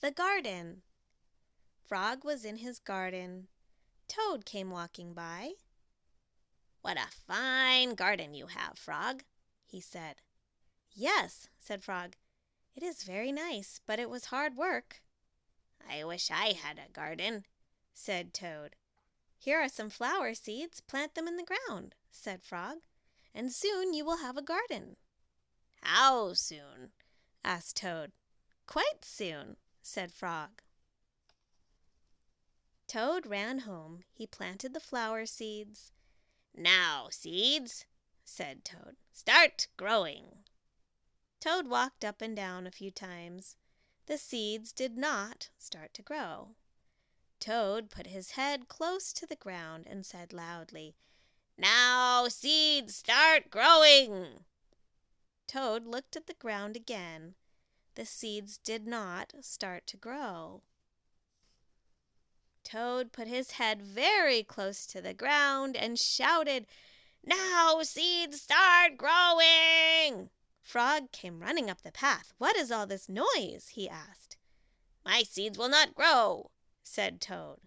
The garden. Frog was in his garden. Toad came walking by. "What a fine garden you have, Frog," he said. "Yes," said Frog, "it is very nice, but it was hard work." "I wish I had a garden," said Toad. "Here are some flower seeds. Plant them in the ground," said Frog, "and soon you will have a garden." "How soon?" asked Toad. "Quite soon," said Frog. Toad ran home. He planted the flower seeds. "Now, seeds," said Toad, "start growing." Toad walked up and down a few times. The seeds did not start to grow. Toad put his head close to the ground and said loudly, "Now, seeds, start growing." Toad looked at the ground again. The seeds did not start to grow. Toad put his head very close to the ground and shouted, "Now, seeds, start growing!" Frog came running up the path. "What is all this noise?" he asked. "My seeds will not grow," said Toad.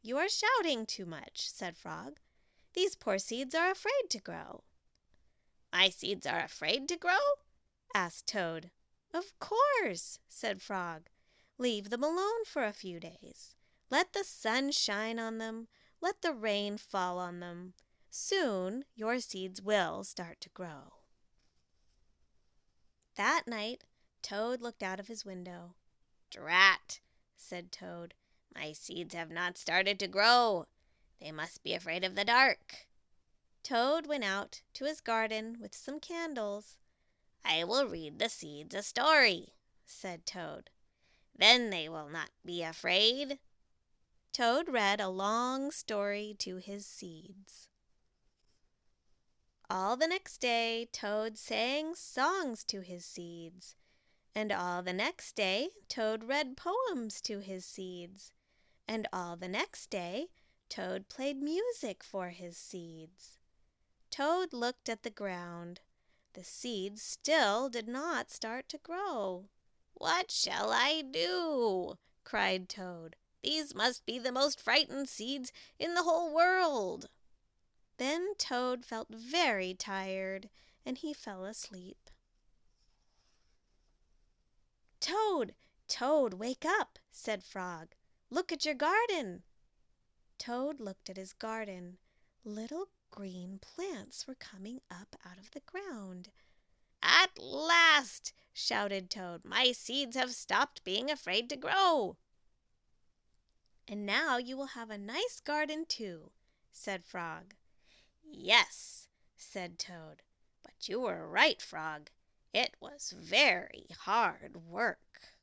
"You are shouting too much," said Frog. "These poor seeds are afraid to grow." "My seeds are afraid to grow?" asked Toad. "Of course," said Frog. "Leave them alone for a few days. Let the sun shine on them. Let the rain fall on them. Soon your seeds will start to grow." That night Toad looked out of his window. "Drat!" said Toad. "My seeds have not started to grow. They must be afraid of the dark." Toad went out to his garden with some candles. "I will read the seeds a story," said Toad. "Then they will not be afraid." Toad read a long story to his seeds. All the next day Toad sang songs to his seeds. And all the next day Toad read poems to his seeds. And all the next day Toad played music for his seeds. Toad looked at the ground. The seeds still did not start to grow. "What shall I do?" cried Toad. "These must be the most frightened seeds in the whole world." Then Toad felt very tired, and he fell asleep. "Toad, Toad, wake up!" said Frog. "Look at your garden." Toad looked at his garden. Little green plants were coming up out of the ground. "At last!" shouted Toad. "My seeds have stopped being afraid to grow." "And now you will have a nice garden too," said Frog. "Yes," said Toad. "But you were right, Frog. It was very hard work."